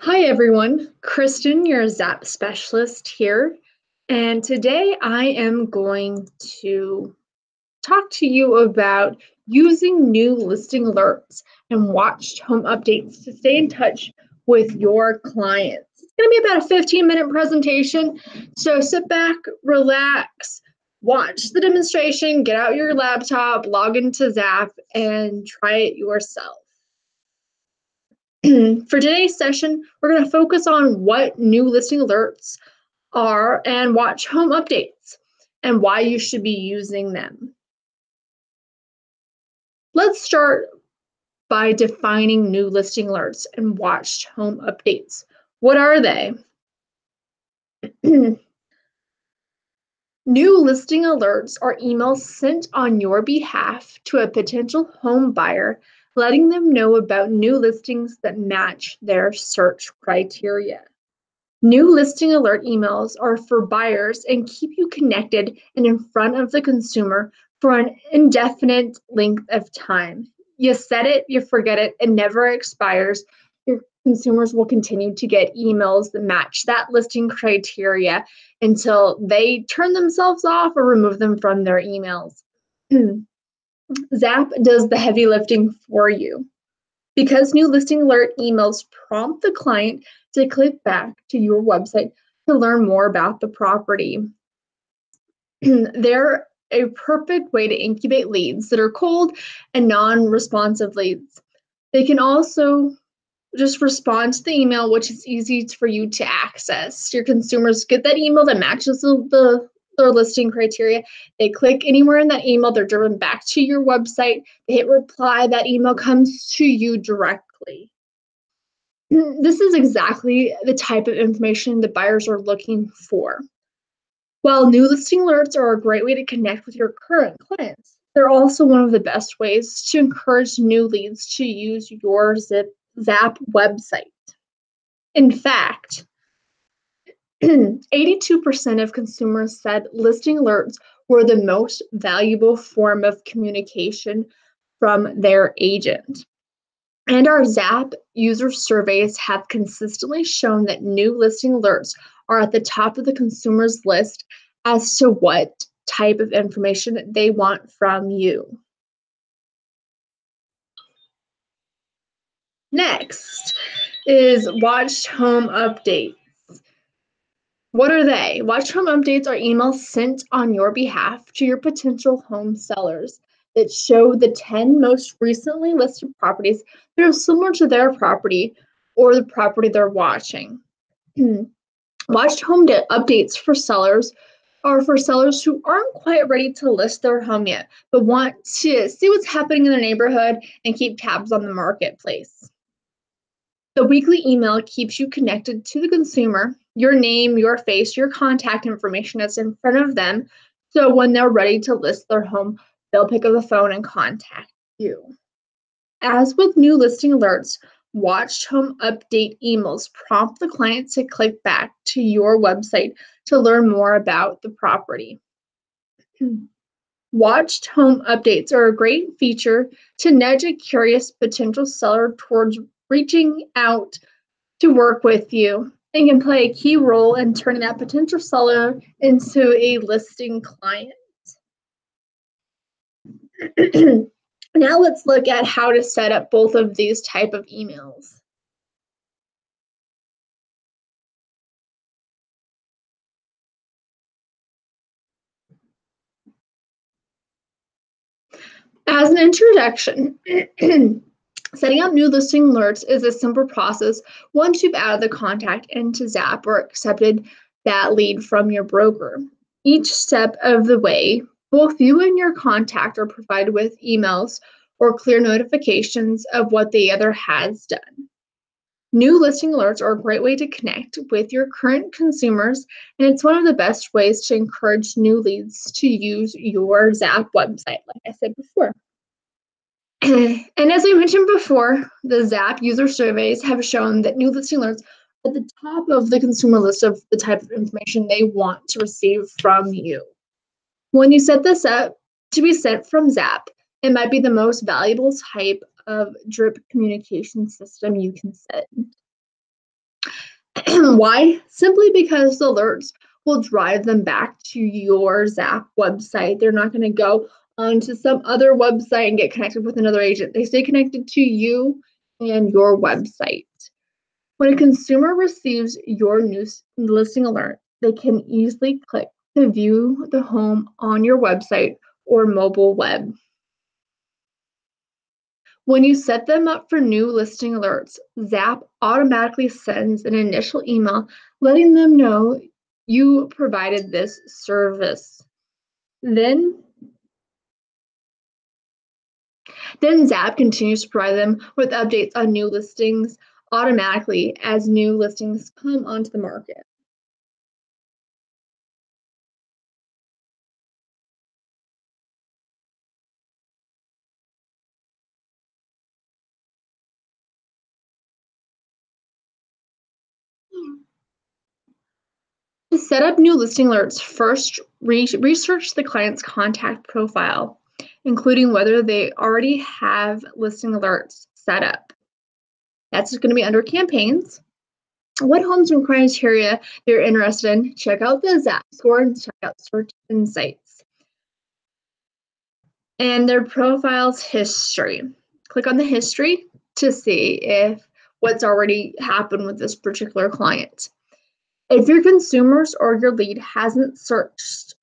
Hi everyone, Kristen, your Zap specialist here, and today I am going to talk to you about using new listing alerts and watched home updates to stay in touch with your clients. It's going to be about a 15-minute presentation, so sit back, relax, watch the demonstration, get out your laptop, log into Zap, and try it yourself. For today's session, we're going to focus on what new listing alerts are and watch home updates and why you should be using them. Let's start by defining new listing alerts and watched home updates. What are they? New listing alerts are emails sent on your behalf to a potential home buyer, letting them know about new listings that match their search criteria. New listing alert emails are for buyers and keep you connected and in front of the consumer for an indefinite length of time. You set it, you forget it, it never expires. Your consumers will continue to get emails that match that listing criteria until they turn themselves off or remove them from their emails. Zap does the heavy lifting for you. Because new listing alert emails prompt the client to click back to your website to learn more about the property. They're a perfect way to incubate leads that are cold and non-responsive leads. They can also just respond to the email, which is easy for you to access. Your consumers get that email that matches their listing criteria. They click anywhere in that email, they're driven back to your website. They hit reply, that email comes to you directly. This is exactly the type of information that buyers are looking for. While new listing alerts are a great way to connect with your current clients, they're also one of the best ways to encourage new leads to use your Zap website. In fact, 82% of consumers said listing alerts were the most valuable form of communication from their agent. And our Zap user surveys have consistently shown that new listing alerts are at the top of the consumer's list as to what type of information they want from you. Next is watched home updates. What are they? Watched home updates are emails sent on your behalf to your potential home sellers that show the 10 most recently listed properties that are similar to their property or the property they're watching. Watched home updates for sellers are for sellers who aren't quite ready to list their home yet, but want to see what's happening in the neighborhood and keep tabs on the marketplace. The weekly email keeps you connected to the consumer. Your name, your face, your contact information is in front of them. So when they're ready to list their home, they'll pick up the phone and contact you. As with new listing alerts, watched home update emails prompt the client to click back to your website to learn more about the property. Watched home updates are a great feature to nudge a curious potential seller towards reaching out to work with you and can play a key role in turning that potential seller into a listing client. Now let's look at how to set up both of these type of emails. As an introduction, setting up new listing alerts is a simple process once you've added the contact into Zap or accepted that lead from your broker. Each step of the way, both you and your contact are provided with emails or clear notifications of what the other has done. New listing alerts are a great way to connect with your current consumers, and it's one of the best ways to encourage new leads to use your Zap website, like I said before. And as I mentioned before, the Zap user surveys have shown that new listing alerts are at the top of the consumer list of the type of information they want to receive from you. When you set this up to be sent from Zap, it might be the most valuable type of drip communication system you can set. Why? Simply because the alerts will drive them back to your Zap website. They're not going to go onto some other website and get connected with another agent. They stay connected to you and your website. When a consumer receives your new listing alert, they can easily click to view the home on your website or mobile web. When you set them up for new listing alerts, Zap automatically sends an initial email letting them know you provided this service. Then Zap continues to provide them with updates on new listings automatically as new listings come onto the market. To set up new listing alerts, first research the client's contact profile, including whether they already have listing alerts set up. That's going to be under campaigns. What homes and criteria you're interested in, check out the Zap score and check out Search Insights. And their profile's history. Click on the history to see if what's already happened with this particular client. If your consumers or your lead hasn't saved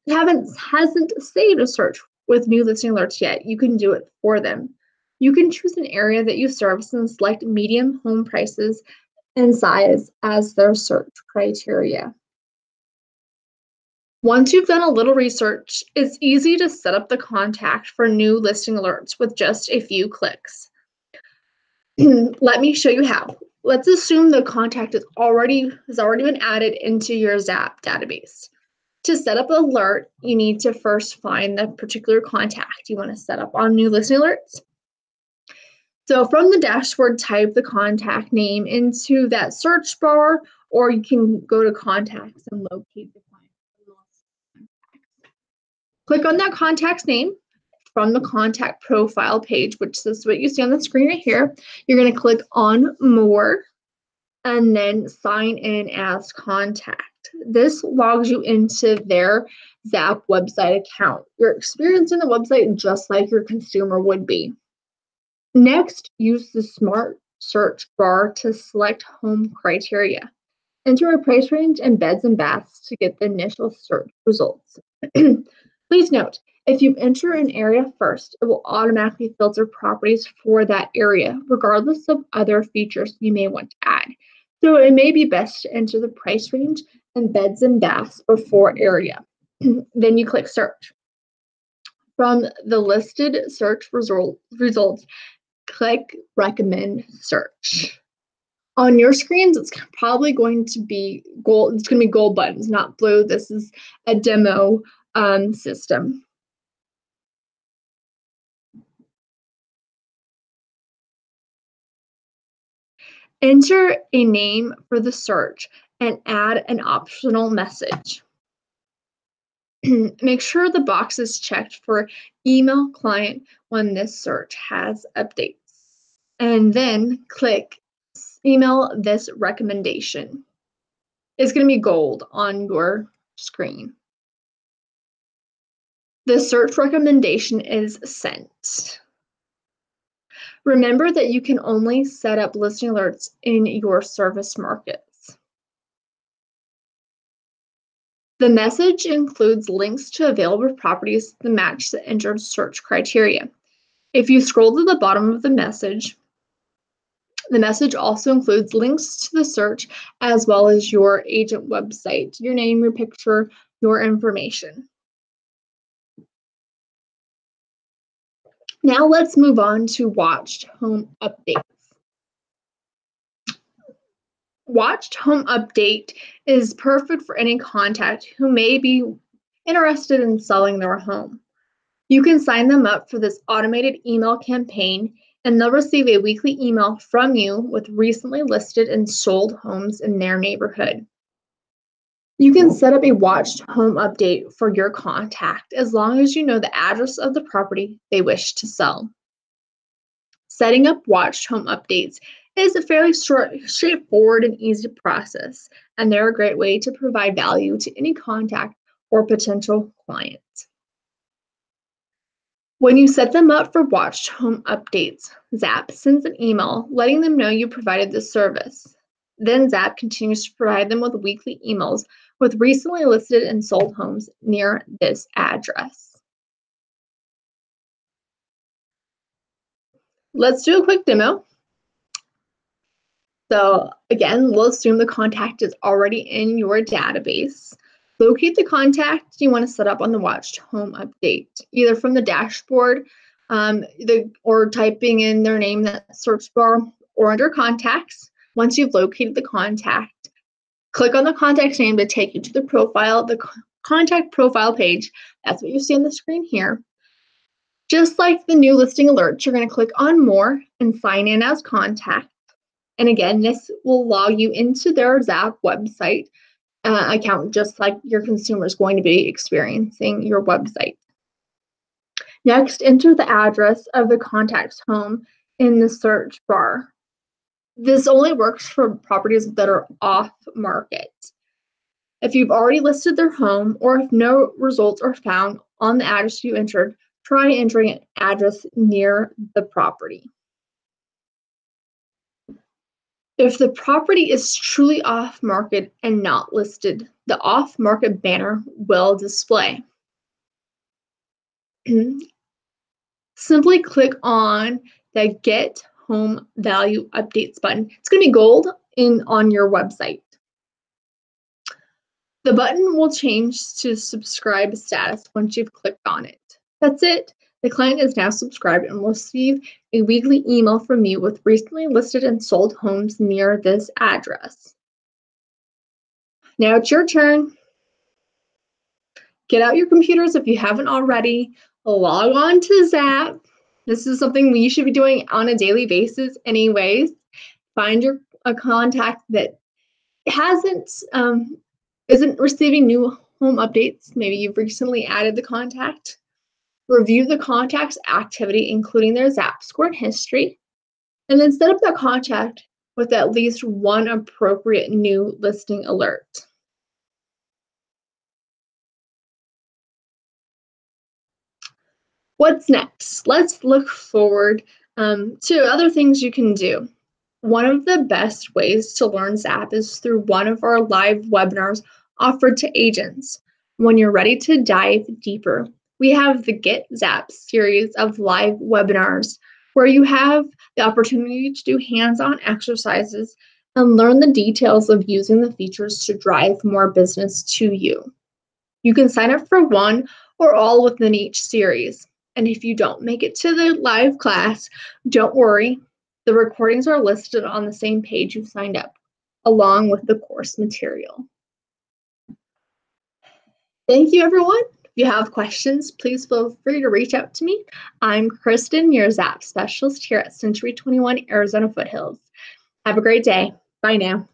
a search with new listing alerts yet, you can do it for them. You can choose an area that you service and select medium home prices and size as their search criteria. Once you've done a little research, it's easy to set up the contact for new listing alerts with just a few clicks. Let me show you how. Let's assume the contact has already been added into your Zap database. To set up an alert, you need to first find the particular contact you want to set up on new listing alerts. So from the dashboard, type the contact name into that search bar, or you can go to contacts and locate the client. Click on that contact's name from the contact profile page, which is what you see on the screen right here. You're going to click on More and then sign in as contact. This logs you into their Zap website account. You're experiencing the website just like your consumer would be. Next, use the smart search bar to select home criteria. Enter a price range and beds and baths to get the initial search results. Please note, if you enter an area first, it will automatically filter properties for that area, regardless of other features you may want to add. So it may be best to enter the price range and beds and baths before area. Then you click search. From the listed search results, click recommend search. On your screens, it's probably going to be gold. It's going to be gold buttons, not blue. This is a demo system. Enter a name for the search and add an optional message. Make sure the box is checked for email client when this search has updates. And then click email this recommendation. It's going to be gold on your screen. The search recommendation is sent. Remember that you can only set up listing alerts in your service markets. The message includes links to available properties that match the entered search criteria. If you scroll to the bottom of the message also includes links to the search as well as your agent website, your name, your picture, your information. Now let's move on to watched home updates. Watched home update is perfect for any contact who may be interested in selling their home. You can sign them up for this automated email campaign, and they'll receive a weekly email from you with recently listed and sold homes in their neighborhood. You can set up a watched home update for your contact as long as you know the address of the property they wish to sell. Setting up watched home updates It is a fairly straightforward and easy process, and they're a great way to provide value to any contact or potential client. When you set them up for watched home updates, Zap sends an email letting them know you provided this service. Then Zap continues to provide them with weekly emails with recently listed and sold homes near this address. Let's do a quick demo. So again, we'll assume the contact is already in your database. Locate the contact you want to set up on the watched home update, either from the dashboard or typing in their name in that search bar or under contacts. Once you've located the contact, click on the contact name to take you to the profile, the contact profile page. That's what you see on the screen here. Just like the new listing alerts, you're going to click on more and sign in as contact. And again, this will log you into their Zap website account, just like your consumer is going to be experiencing your website. Next, enter the address of the contact's home in the search bar. This only works for properties that are off market. If you've already listed their home or if no results are found on the address you entered, try entering an address near the property. If the property is truly off market and not listed, the off market banner will display. Simply click on the Get Home Value Updates button. It's going to be gold on your website. The button will change to subscribe status once you've clicked on it. That's it. The client is now subscribed and will receive a weekly email from you with recently listed and sold homes near this address. Now it's your turn. Get out your computers if you haven't already. Log on to Zap. This is something you should be doing on a daily basis anyways. Find a contact that isn't receiving new home updates. Maybe you've recently added the contact. Review the contact's activity, including their Zap score and history, and then set up that contact with at least one appropriate new listing alert. What's next? Let's look forward to other things you can do. One of the best ways to learn Zap is through one of our live webinars offered to agents. When you're ready to dive deeper, we have the Get Zap series of live webinars where you have the opportunity to do hands-on exercises and learn the details of using the features to drive more business to you. You can sign up for one or all within each series. And if you don't make it to the live class, don't worry. The recordings are listed on the same page you signed up, along with the course material. Thank you, everyone. If you have questions, please feel free to reach out to me. I'm Kristen, your Zap specialist here at Century 21 Arizona Foothills. Have a great day. Bye now.